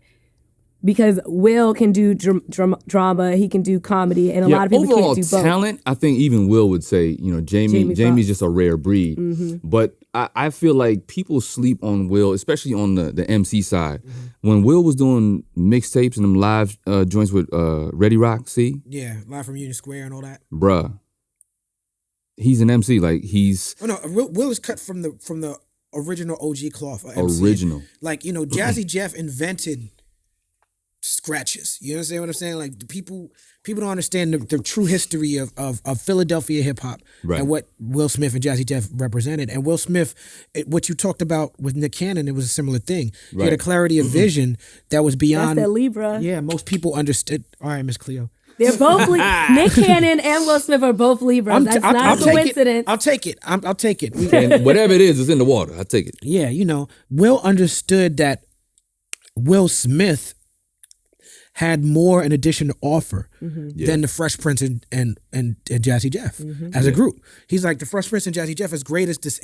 Because Will can do drama, he can do comedy, and a lot of people overall can't do both. Talent, I think even Will would say, you know, Jamie's Foxx. just a rare breed. But I feel like people sleep on Will, especially on the MC side. When Will was doing mixtapes and them live joints with Ready Rock, see? Yeah, live from Union Square and all that. Bruh. He's an MC. Like he's Oh no, Will is cut from the original OG cloth. MC. original. Like, you know, Jazzy Jeff invented scratches. You understand what I'm saying? Like the people don't understand the true history of Philadelphia hip hop and what Will Smith and Jazzy Jeff represented. And Will Smith, what you talked about with Nick Cannon, it was a similar thing. He had a clarity of vision that was beyond. That's that Libra. Yeah, most people understood. All right, Miss Cleo. They're both Nick Cannon and Will Smith are both Libras. That's not a coincidence. I'll take it. I'll take it. And whatever it is, it's in the water. I take it. Yeah, you know, Will understood that Will Smith had more in addition to offer than the Fresh Prince and Jazzy Jeff as a group. He's like, the Fresh Prince and Jazzy Jeff, as great as this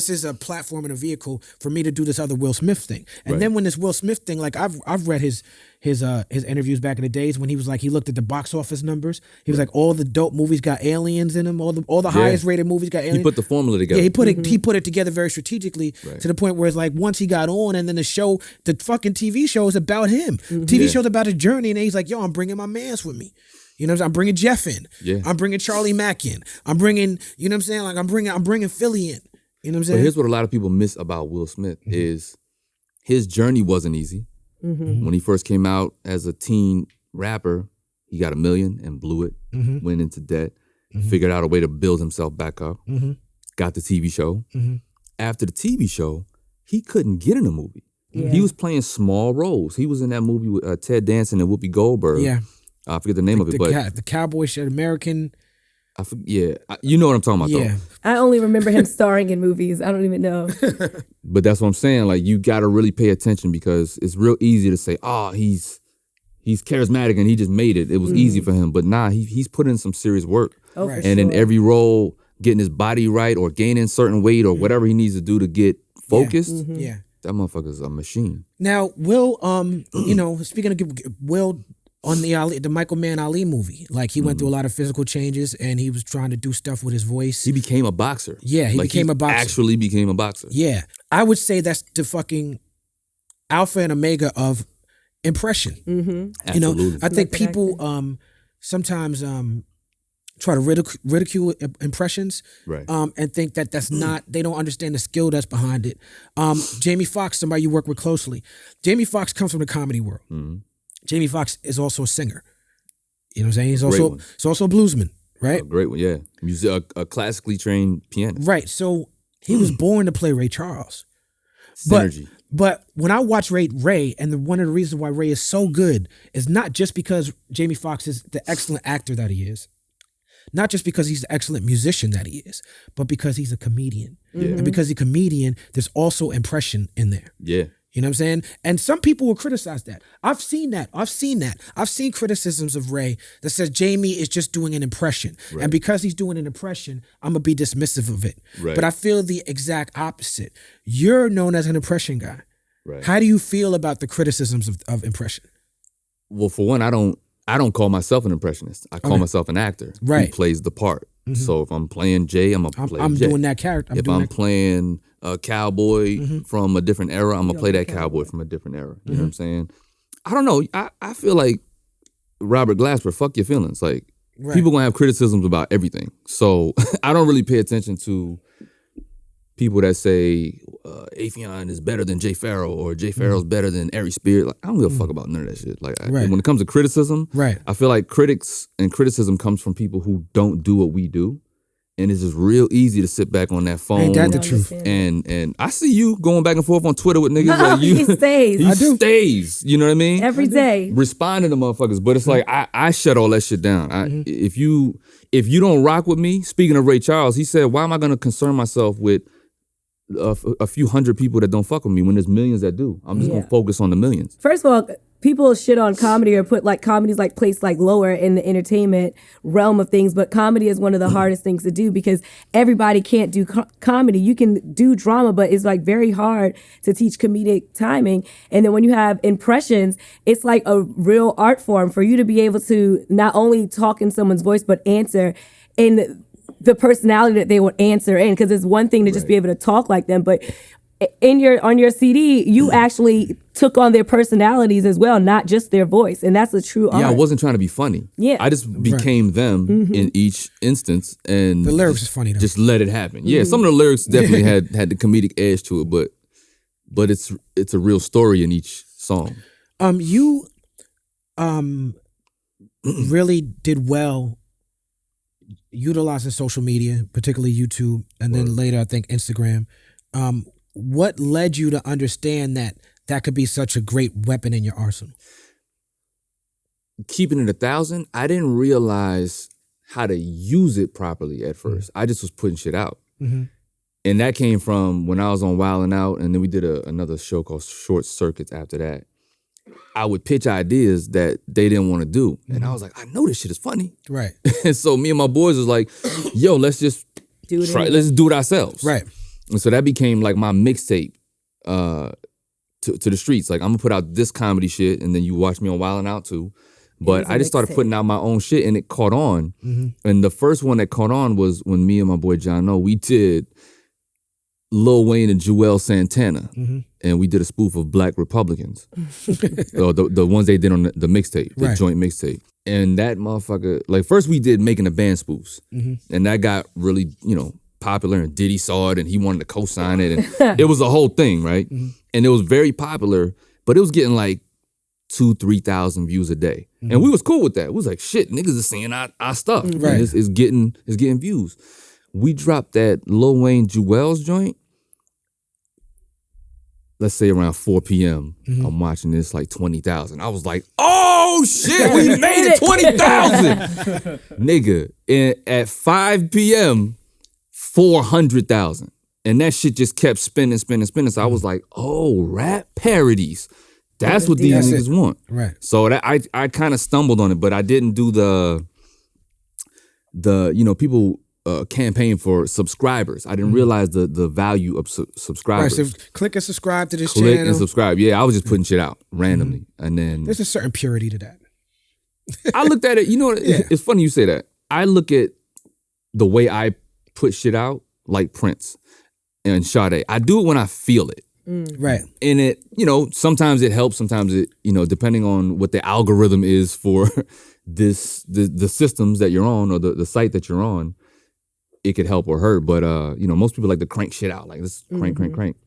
is a platform and a vehicle for me to do this other Will Smith thing. And then when this Will Smith thing, like I've read his interviews back in the days when he was like, he looked at the box office numbers. He was like, all the dope movies got aliens in them. All the highest rated movies got aliens. He put the formula together. Yeah, he put it together very strategically to the point where it's like once he got on, and then the fucking TV show is about him. TV show's about his journey, and then he's like, yo, I'm bringing my mans with me. You know what I'm saying? I'm bringing Jeff in. Yeah. I'm bringing Charlie Mack in. I'm bringing, you know what I'm saying? Like I'm bringing Philly in. You know what I'm saying? But here's what a lot of people miss about Will Smith is his journey wasn't easy. When he first came out as a teen rapper, he got $1 million and blew it, went into debt, figured out a way to build himself back up, got the TV show. After the TV show, he couldn't get in a movie. Yeah. He was playing small roles. He was in that movie with Ted Danson and Whoopi Goldberg. Yeah. I forget the name of it, but the cowboy shit, American. You know what I'm talking about, though. I only remember him starring in movies. I don't even know. But that's what I'm saying. Like, you got to really pay attention because it's real easy to say, oh, he's charismatic and he just made it. It was easy for him. But nah, he's put in some serious work. Oh, for and in every role, getting his body right or gaining certain weight or whatever he needs to do to get focused. That motherfucker's a machine. Now, Will, you know, speaking of Will, on the Michael Mann Ali movie, like he went through a lot of physical changes and he was trying to do stuff with his voice. He became a boxer. Yeah, he became a boxer. Actually became a boxer. Yeah. I would say that's the fucking alpha and omega of impression. You know, I think people sometimes try to ridicule impressions, and think that that's not, they don't understand the skill that's behind it. Jamie Foxx, somebody you work with closely. Jamie Foxx comes from the comedy world. Jamie Foxx is also a singer. You know what I'm saying? He's also a bluesman, right? A great one, yeah. A classically trained pianist. Right. So he was born to play Ray Charles. Synergy. But when I watch Ray, and one of the reasons why Ray is so good is not just because Jamie Foxx is the excellent actor that he is, not just because he's the excellent musician that he is, but because he's a comedian. And because he's a comedian, there's also impression in there. Yeah. You know what I'm saying? And some people will criticize that. I've seen that. I've seen criticisms of Ray that says Jamie is just doing an impression. Right. And because he's doing an impression, I'm going to be dismissive of it. Right. But I feel the exact opposite. You're known as an impression guy. Right. How do you feel about the criticisms of impression? Well, for one, I don't call myself an impressionist. I call myself an actor who plays the part. Mm-hmm. So if I'm playing Jay, I'm gonna play Jay. I'm doing that character. If I'm playing a cowboy from a different era, I'm gonna play that cowboy from a different era. You know what I'm saying? I don't know. I feel like Robert Glasper, fuck your feelings. Like people gonna have criticisms about everything. So I don't really pay attention to people that say Affion is better than Jay Farrell or Jay Farrell's better than Ari Spears. Like, I don't give a fuck about none of that shit. Like when it comes to criticism, I feel like criticism comes from people who don't do what we do. And it's just real easy to sit back on that phone. Ain't that the truth? And I see you going back and forth on Twitter with niggas. Like He stays. He stays. You know what I mean? Every day. Responding to motherfuckers. But it's like, I shut all that shit down. If you don't rock with me, speaking of Ray Charles, he said, why am I going to concern myself with a few hundred people that don't fuck with me when there's millions that do? I'm just gonna focus on the millions. First of all, people shit on comedy or put like comedies like placed like lower in the entertainment realm of things, but comedy is one of the hardest things to do because everybody can't do comedy. You can do drama, but it's like very hard to teach comedic timing. And then when you have impressions, it's like a real art form for you to be able to not only talk in someone's voice but answer in the personality that they would answer in, because it's one thing to just be able to talk like them, but on your CD, you actually took on their personalities as well, not just their voice, and that's a true art. Yeah, I wasn't trying to be funny. Yeah, I just became them in each instance, and the lyrics is funny though. Just let it happen. Yeah, some of the lyrics definitely had the comedic edge to it, but it's a real story in each song. You really did well utilizing social media, particularly YouTube, and then later I think Instagram. What led you to understand that could be such a great weapon in your arsenal? Keeping it 1,000, I didn't realize how to use it properly at first. I just was putting shit out. And that came from when I was on Wild 'N Out, and then we did another show called Short Circuits after that. I would pitch ideas that they didn't want to do. And I was like, I know this shit is funny. Right. And so me and my boys was like, yo, let's just let's do it ourselves. Right. And so that became like my mixtape to the streets. Like, I'm gonna put out this comedy shit, and then you watch me on Wild 'N Out too. But I just started putting out my own shit, and it caught on. And the first one that caught on was when me and my boy John we did Lil Wayne and Joel Santana, and we did a spoof of Black Republicans, the ones they did on the mixtape, the joint mixtape. And that motherfucker, like, first we did Making a Band spoofs, and that got really, popular, and Diddy saw it, and he wanted to co-sign it, and it was a whole thing, right? And it was very popular, but it was getting like 2,000-3,000 views a day, and we was cool with that. We was like, shit, niggas are seeing our stuff, right? It's getting views. We dropped that Lil Wayne Jewel's joint, let's say around 4 p.m. I'm watching this like 20,000. I was like, oh shit, we made it 20,000. Nigga, and at 5 p.m., 400,000. And that shit just kept spinning. So I was like, oh, rap parodies. That's what these niggas want. Right. So that I kind of stumbled on it, but I didn't do the people campaign for subscribers. I didn't realize the value of subscribers. Right, so click and subscribe to this channel. Click and subscribe. Yeah, I was just putting shit out randomly. And then there's a certain purity to that. I looked at it, it's funny you say that. I look at the way I put shit out like Prince and Sade. I do it when I feel it. Right. And it, sometimes it helps, sometimes it, depending on what the algorithm is for the systems that you're on or the site that you're on, it could help or hurt. But most people like to crank shit out. Like, let's crank.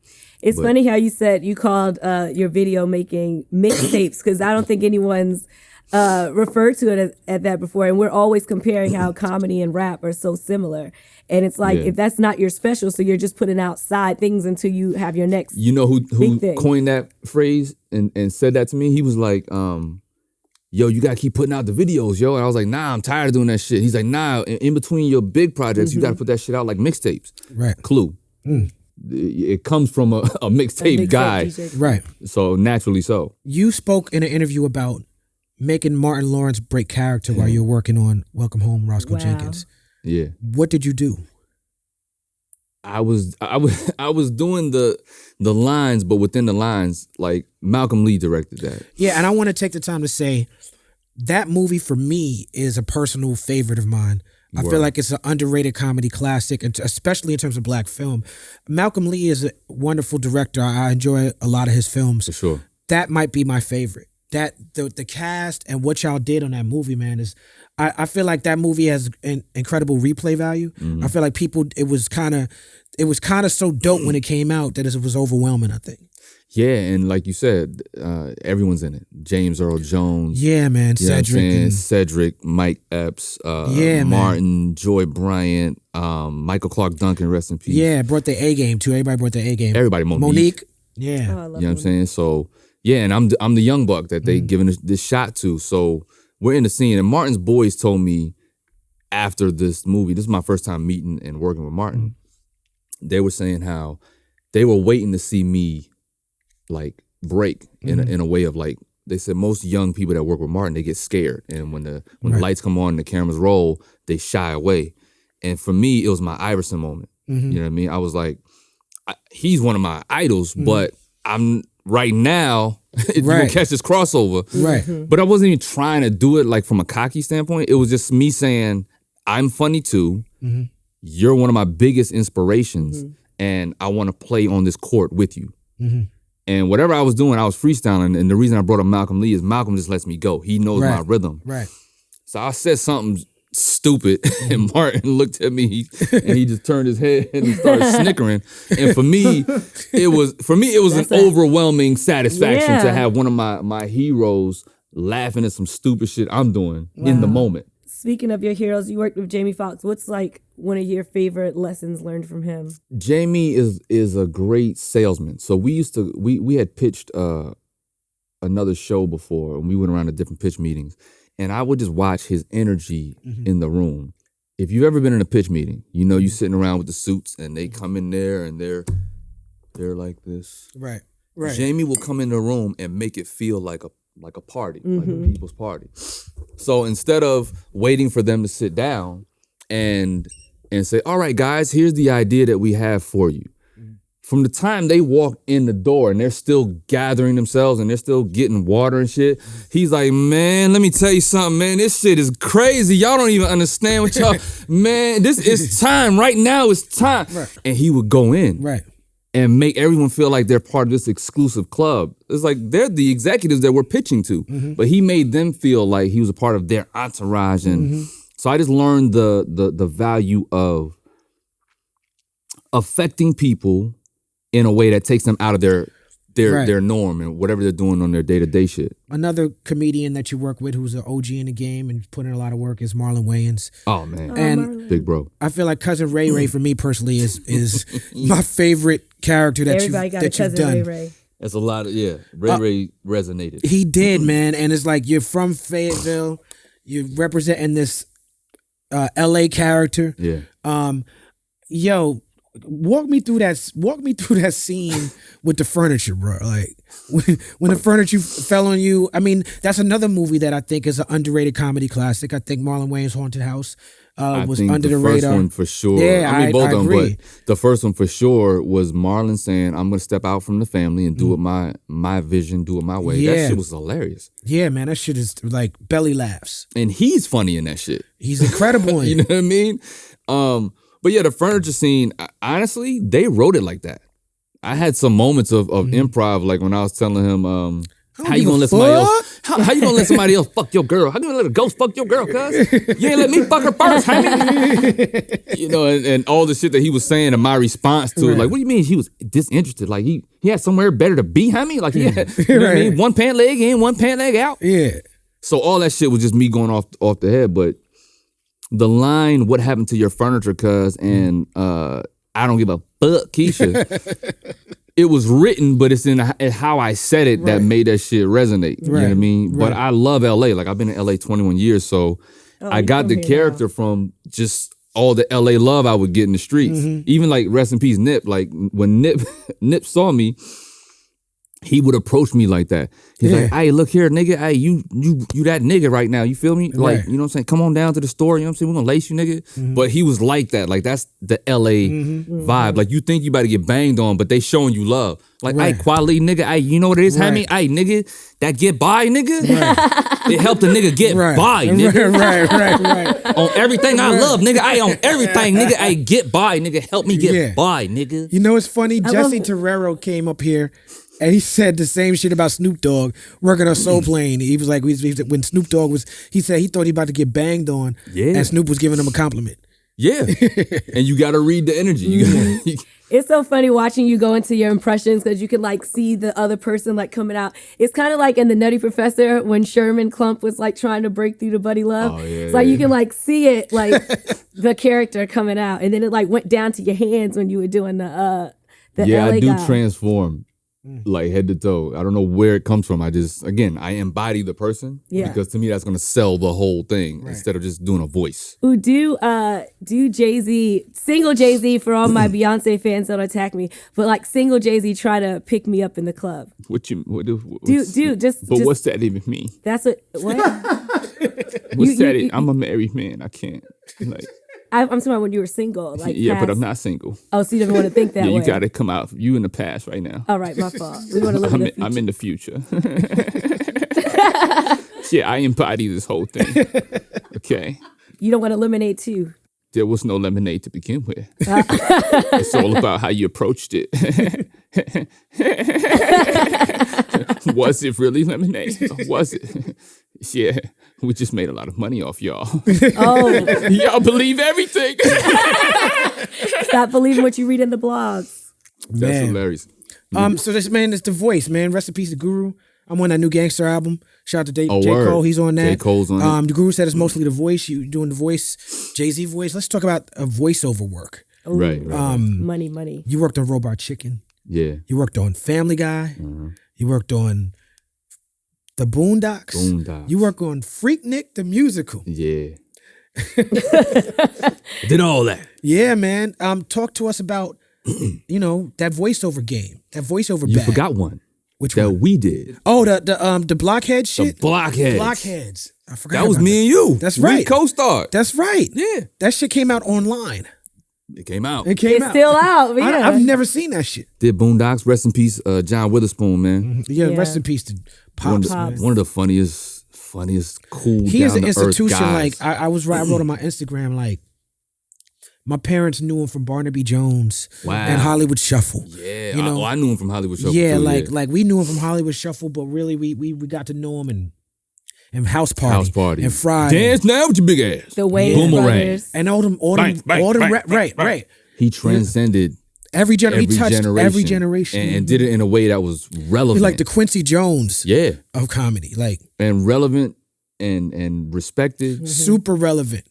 It's funny how you said you called your video making mixtapes, because I don't think anyone's referred to it at that before, and we're always comparing how comedy and rap are so similar, and it's like, if that's not your special, so you're just putting out side things until you have your next who coined that phrase and said that to me? He was like, yo, you gotta keep putting out the videos, yo. And I was like, nah, I'm tired of doing that shit. He's like, nah, in between your big projects, you gotta put that shit out like mixtapes. Right. Clue. it comes from a mixtape guy. DJ. Right. So naturally so. You spoke in an interview about making Martin Lawrence break character while you're working on Welcome Home, Roscoe Wow. Jenkins. Yeah. What did you do? I was doing the lines, but within the lines, like Malcolm Leigh directed that. Yeah, and I want to take the time to say that movie for me is a personal favorite of mine. I feel like it's an underrated comedy classic, and especially in terms of black film. Malcolm Leigh is a wonderful director. I enjoy a lot of his films. For sure. That might be my favorite. That the cast and what y'all did on that movie, man, is I feel like that movie has an incredible replay value. I feel like it was kind of so dope when it came out that it was overwhelming, I think. Yeah, and like you said, everyone's in it. James Earl Jones. Yeah, man. You know what I'm saying? Cedric. Cedric, Mike Epps, Yeah, Martin, Joy Bryant, Michael Clark Duncan, rest in peace. Yeah, brought the A game too. Everybody brought the A game. Everybody, Monique. Yeah. Oh, I love You know what I'm Monique. saying? So, yeah, and I'm the young buck that they giving this shot to. So we're in the scene, and Martin's boys told me after this movie, this is my first time meeting and working with Martin, they were saying how they were waiting to see me like break in a way of like, they said most young people that work with Martin, they get scared. And when the lights come on and the cameras roll, they shy away. And for me, it was my Iverson moment. You know what I mean? I was like, he's one of my idols, but I'm right now, you're gonna catch this crossover. Right. But I wasn't even trying to do it like from a cocky standpoint. It was just me saying, I'm funny too. You're one of my biggest inspirations, and I want to play on this court with you. And whatever I was doing, I was freestyling. And the reason I brought up Malcolm Leigh is Malcolm just lets me go. He knows my rhythm. Right. So I said something stupid, and Martin looked at me, and he just turned his head and he started snickering. And for me, it was an overwhelming satisfaction to have one of my heroes laughing at some stupid shit I'm doing in the moment. Speaking of your heroes, you worked with Jamie Foxx. What's like one of your favorite lessons learned from him? Jamie is a great salesman. So we had pitched another show before, and we went around to different pitch meetings, and I would just watch his energy in the room. If you've ever been in a pitch meeting, you know, you sitting around with the suits, and they come in there and they're like this. Right. Right. Jamie will come in the room and make it feel like a party, like a people's party. So instead of waiting for them to sit down and say, all right, guys, here's the idea that we have for you. From the time they walk in the door and they're still gathering themselves and they're still getting water and shit, he's like, man, let me tell you something, man. This shit is crazy. Y'all don't even understand what y'all, man, this is time. Right now it's time. Right. And he would go in. Right. And make everyone feel like they're part of this exclusive club. It's like they're the executives that we're pitching to. But he made them feel like he was a part of their entourage. And so I just learned the value of affecting people in a way that takes them out of their norm and whatever they're doing on their day-to-day shit. Another comedian that you work with who's an OG in the game and put in a lot of work is Marlon Wayans. Oh, man. And big bro. I feel like Cousin Ray Ray for me personally is my favorite character that Everybody got a you've Cousin done. Ray Ray. That's a lot of, Ray resonated. He did, man. And it's like, you're from Fayetteville. You're representing this LA character. Yeah. Yo, walk me through that scene with the furniture, bro. Like when the furniture fell on you. I mean, that's another movie that I think is an underrated comedy classic. I think Marlon Wayans' Haunted House was under the radar. The first one for sure. Yeah, I mean, both of them, agree. but the first one for sure was Marlon saying, I'm going to step out from the family and do it my vision, do it my way. Yeah. That shit was hilarious. Yeah, man, that shit is like belly laughs. And he's funny in that shit. He's incredible in You know what I mean? But yeah, the furniture scene, honestly, they wrote it like that. I had some moments of improv, like when I was telling him, how you gonna let somebody else? How you gonna let somebody else fuck your girl? How you gonna let a ghost fuck your girl, cuz? You ain't let me fuck her first, homie. You know, and all the shit that he was saying and my response to it, like, what do you mean he was disinterested? Like he had somewhere better to be, homie? Like he had, you know what I mean? One pant leg in, one pant leg out. Yeah. So all that shit was just me going off the head, but the line, what happened to your furniture, cuz, and I don't give a fuck, Keisha. It was written, but it's in how I said it that made that shit resonate. You know what I mean? But I love LA. Like, I've been in LA 21 years, so I got the character from just all the LA love I would get in the streets. Even like rest in peace Nip. Like when Nip saw me, he would approach me like that. He's like, hey, look here, nigga. Hey, you that nigga right now. You feel me? Like, you know what I'm saying? Come on down to the store. You know what I'm saying? We're gonna lace you, nigga. But he was like that. Like, that's the LA vibe. Like, you think you about to get banged on, but they showing you love. Like, hey, Kweli, nigga. Hey, you know what it is, Hammy? Hey, nigga, that get by, nigga. It helped a nigga get by, nigga. Right. On everything I love, nigga. Hey, on everything, nigga. Hey, get by, nigga. Help me get by, nigga. You know what's funny? Jesse Terrero came up here and he said the same shit about Snoop Dogg working on Soul Plane. He was like, when Snoop Dogg was, he said he thought he about to get banged on, and Snoop was giving him a compliment. Yeah, and you got to read the energy. It's so funny watching you go into your impressions because you can like see the other person like coming out. It's kind of like in The Nutty Professor when Sherman Klump was like trying to break through to Buddy Love. It's like you can like see it like the character coming out, and then it like went down to your hands when you were doing the LA I do guy. Transform. Like head to toe. I don't know where it comes from. I embody the person. Yeah. Because to me that's gonna sell the whole thing instead of just doing a voice. Ooh, do Jay-Z, single Jay-Z for all my Beyonce fans that attack me, but like single Jay-Z try to pick me up in the club. What's that even mean? That's what What's that? I'm a married man. I can't like I'm talking about when you were single. Like but I'm not single. Oh, so you don't want to think that way. You got to come out. You in the past right now. All right, my fault. We want to live in the future. I'm in the future. I embody this whole thing. Okay. You don't want to eliminate too. There was no lemonade to begin with. It's all about how you approached it. Was it really lemonade? Was it? Yeah, we just made a lot of money off y'all. Oh. Y'all believe everything. Stop believing what you read in the blogs. That's hilarious. So this man is The Voice, man. Rest in peace, The Guru. I'm on that new Gangster album. Shout out to J. Cole. He's on that. J. Cole's on it. The Guru said it's mostly The Voice. You doing The Voice, Jay-Z voice. Let's talk about a voiceover work. Ooh, right. Money. You worked on Robot Chicken. Yeah. You worked on Family Guy. You worked on The Boondocks. You work on Freaknik the Musical. Yeah. Did all that. Yeah, man. Talk to us about, that voiceover game, that voiceover You bag. forgot one. Which that one? We did. Oh, the Blockhead shit? The Blockheads. Blockheads. I forgot that was me and you. That's right. We co-starred. That's right. Yeah. That shit came out online. It came out. It's still out. Yeah. I've never seen that shit. Did Boondocks. Rest in peace, John Witherspoon, man. Yeah, rest in peace to Pops. One of the funniest, cool. He is an institution. Guys. Like I wrote on my Instagram, like my parents knew him from Barnaby Jones and Hollywood Shuffle. Yeah, I knew him from Hollywood Shuffle. Yeah, too, like we knew him from Hollywood Shuffle, but really we got to know him and House Party and Friday. Dance now with your big ass. The Wayne brothers and all them right. He transcended every generation. He touched every generation and did it in a way that was relevant. He's like the Quincy Jones of comedy, like and relevant and respected. Super relevant.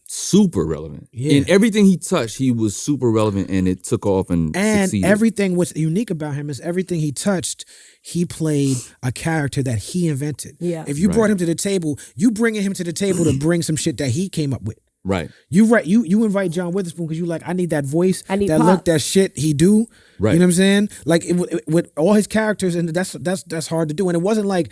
Yeah. In everything he touched, he was super relevant, and it took off and succeeded. Everything what's unique about him is everything he touched, he played a character that he invented. Yeah. If you brought him to the table, you bringing him to the table to bring some shit that he came up with. Right. You invite John Witherspoon because you like, I need that voice, that pop. look, that shit he do. Right. You know what I'm saying? Like with all his characters, and that's hard to do. And it wasn't like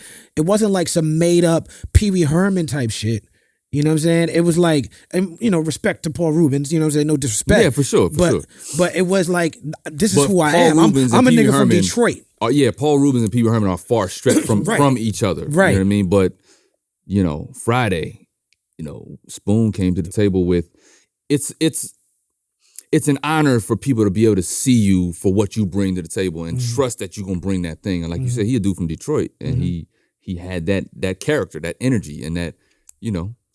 some made up Pee Wee Herman type shit. You know what I'm saying? It was like, and respect to Paul Rubens. You know what I'm saying? No disrespect. Yeah, for sure. But it was like, this is who I am. I'm a nigga from Detroit. Paul Rubens and Pee Wee Herman are far stretched from each other. Right. You know what I mean? But Friday. Spoon came to the table with, it's an honor for people to be able to see you for what you bring to the table and trust that you're gonna bring that thing. And like you said, he a dude from Detroit, and he had that character, that energy, and that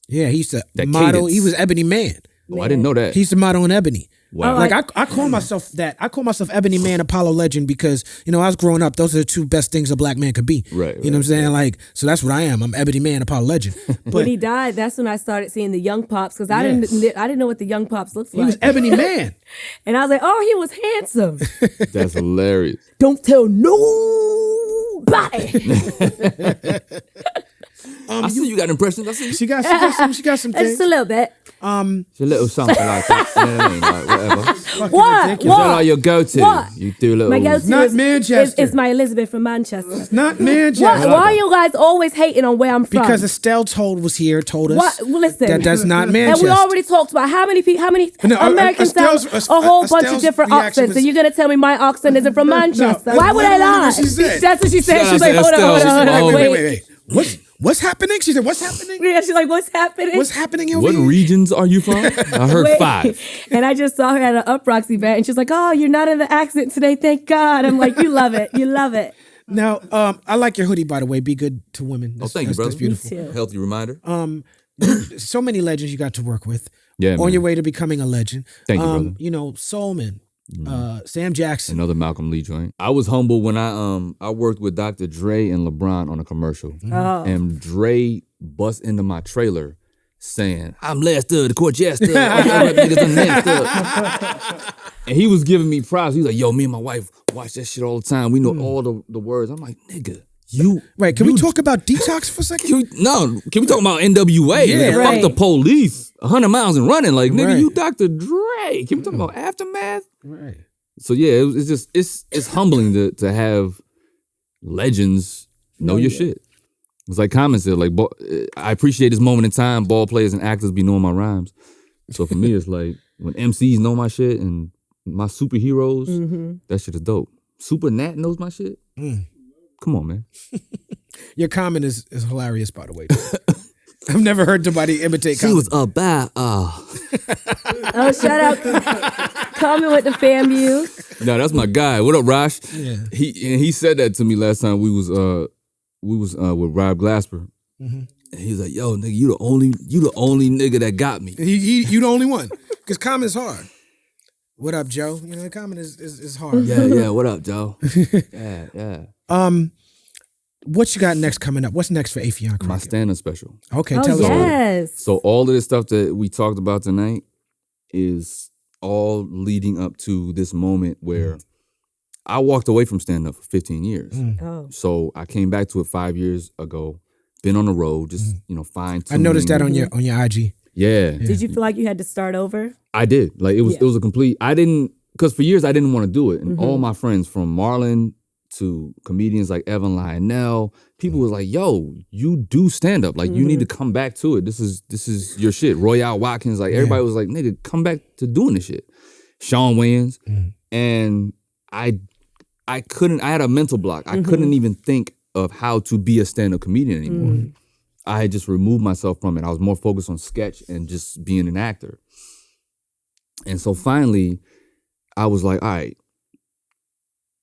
Yeah, he used to model. Cadence. He was Ebony Man. Oh, I didn't know that. He used to model on Ebony. Wow. Like I call myself that. I call myself Ebony Man, Apollo Legend, because I was growing up. Those are the two best things a black man could be. Right. You know what I'm saying? Like, so that's what I am. I'm Ebony Man, Apollo Legend. But when he died, that's when I started seeing the Young Pops, because I didn't know what the Young Pops looked like. He was Ebony Man, and I was like, oh, he was handsome. That's hilarious. Don't tell nobody. I see you got impressions. I see you. She got some things. Just a little bit. It's a little something like that. You know what I mean? Like, whatever. What? Is that all your go-to? What? You do a little. My go-to Not is, Manchester. is my Elizabeth from Manchester. Not Manchester. Why are you guys always hating on where I'm from? Because Estelle told us what? Well, listen. that's not Manchester. And we already talked about how many No, Americans Estelle's- sound a whole bunch of Estelle's different reaction accents, was- and you're gonna tell me my accent isn't from Manchester? No, Why would I lie? what she said. That's what she said. Shout She's out like, to hold on, Estelle. Wait. What's happening? She said, what's happening? Yeah, she's like, what's happening? What's happening over What here? regions are you from? I heard Wait. 5. And I just saw her at an UPROXX event, and she's like, oh, you're not in the accent today, thank God. I'm like, you love it. You love it. Now, I like your hoodie, by the way. Be good to women. Oh, thank you, brother. That's beautiful. Me too. Healthy reminder. So many legends you got to work with. Yeah, On man. your way to becoming a legend. Thank you, brother. You know, Soulman, Sam Jackson. Another Malcolm Lee joint. I was humble when I worked with Dr. Dre and LeBron on a commercial. Oh. And Dre bust into my trailer saying, I'm Lester, the court jester. Niggas done messed up. And he was giving me props. He was like, yo, me and my wife watch that shit all the time. We know all the words. I'm like, nigga, you. Right, can we talk about Detox for a second? Can we talk about NWA? Yeah. Nigga, Right. Fuck the police. 100 miles and running. Like, nigga, Right. you Dr. Dre. Can we talk about Aftermath? Right. So yeah, it's just it's humbling to have legends know your shit. It's like Common said, like I appreciate this moment in time. Ball players and actors be knowing my rhymes. So for me, it's like when MCs know my shit and my superheroes, that shit is dope. Super Nat knows my shit. Come on, man. Your comment is hilarious, by the way. I've never heard somebody imitate She Common. was a bad. Oh, shout out. Comment with the FAMU. No, that's my guy. What up, Rosh? Yeah. He said that to me last time we was with Rob Glasper. And he was like, yo, nigga, you the only nigga that got me. You the only one. Because Common's hard. What up, Joe? You know, Common is hard. Yeah, what up, Joe? Yeah. What you got next coming up? What's next for Affion Crockett? My stand-up special. Okay, Oh, tell us. yes. So all of this stuff that we talked about tonight is all leading up to this moment where I walked away from stand-up for 15 years. Oh. So I came back to it 5 years ago. Been on the road, just fine. I noticed that on your IG. Yeah. Did you feel like you had to start over? I did. Like it was a complete. I didn't, because for years I didn't want to do it, and all my friends from Marlon to comedians like Evan Lionel, people was like, "Yo, you do stand up. Like you need to come back to it. This is your shit." Royale Watkins, like everybody was like, "Nigga, come back to doing this shit." Sean Wayans, and I couldn't. I had a mental block. I couldn't even think of how to be a stand up comedian anymore. I had just removed myself from it. I was more focused on sketch and just being an actor. And so finally, I was like, all right,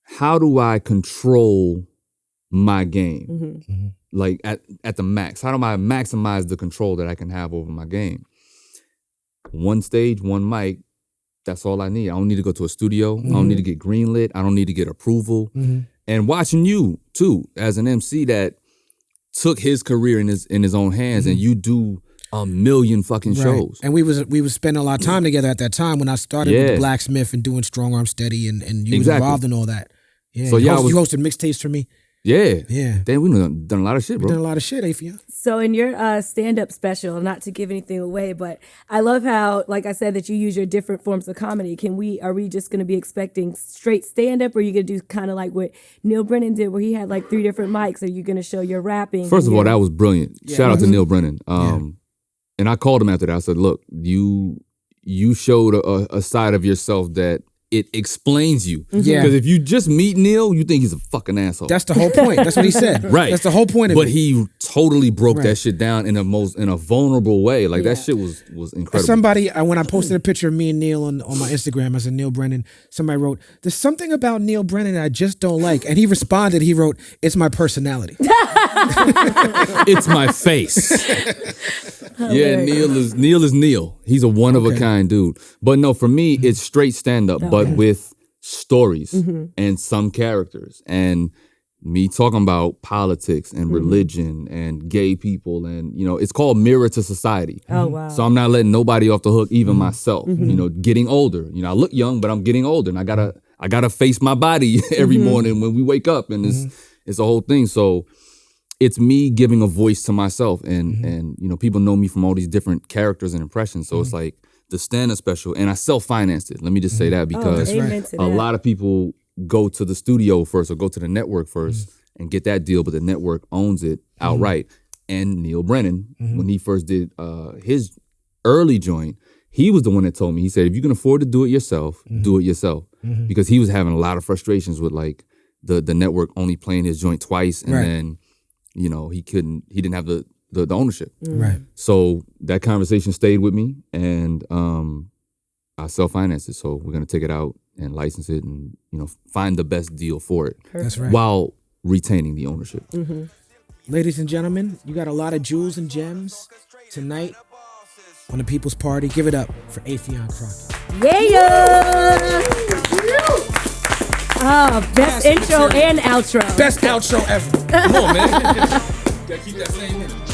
how do I control my game? Like at the max? How do I maximize the control that I can have over my game? One stage, one mic, that's all I need. I don't need to go to a studio. I don't need to get greenlit. I don't need to get approval. And watching you too, as an MC that took his career in his own hands, and you do a million fucking shows. And we was spending a lot of time together at that time when I started with the Blacksmith and doing Strong Arm Steady and you was involved in all that. Yeah. So you yeah, you hosted mixtapes for me. Yeah. Yeah. Damn, we done a lot of shit, bro. Done a lot of shit, Affion. So in your stand-up special, not to give anything away, but I love how, like I said, that you use your different forms of comedy. Are we just going to be expecting straight stand-up, or are you going to do kind of like what Neil Brennan did, where he had like 3 different mics? Are you going to show your rapping? First of all, that was brilliant. Shout out to Neil Brennan. Yeah. And I called him after that. I said, look, you showed a side of yourself that it explains you. Yeah. Because if you just meet Neil, you think he's a fucking asshole. That's the whole point. That's what he said. Right. That's the whole point of but it. he totally broke that shit down in a vulnerable way. Like that shit was incredible. Somebody, when I posted a picture of me and Neil on my Instagram, I said, Neil Brennan, somebody wrote, there's something about Neil Brennan that I just don't like. And he responded, he wrote, it's my personality. It's my face. Yeah, Neil is Neil. He's a one of a kind dude. But no, for me, it's straight stand up, but with stories and some characters, and me talking about politics and religion and gay people, and it's called Mirror to Society. Oh wow! So I'm not letting nobody off the hook, even myself. Getting older. I look young, but I'm getting older, and I gotta face my body every morning when we wake up, and it's a whole thing. So it's me giving a voice to myself, and you know, people know me from all these different characters and impressions. So it's like the stand-up special, and I self-financed it. Let me just say that, because a lot of people go to the studio first or go to the network first and get that deal, but the network owns it outright. And Neil Brennan, when he first did his early joint, he was the one that told me, he said, if you can afford to do it yourself, do it yourself. Because he was having a lot of frustrations with like the network only playing his joint twice, and then, you know, he didn't have the ownership. Right. So that conversation stayed with me, and I self-financed it. So we're gonna take it out and license it, and, you know, find the best deal for it. That's right. While retaining the ownership. Ladies and gentlemen, you got a lot of jewels and gems tonight on the People's Party. Give it up for Affion Crockett. Yeah. Best intro and outro. Best outro ever. Come on, man. Gotta keep that same energy.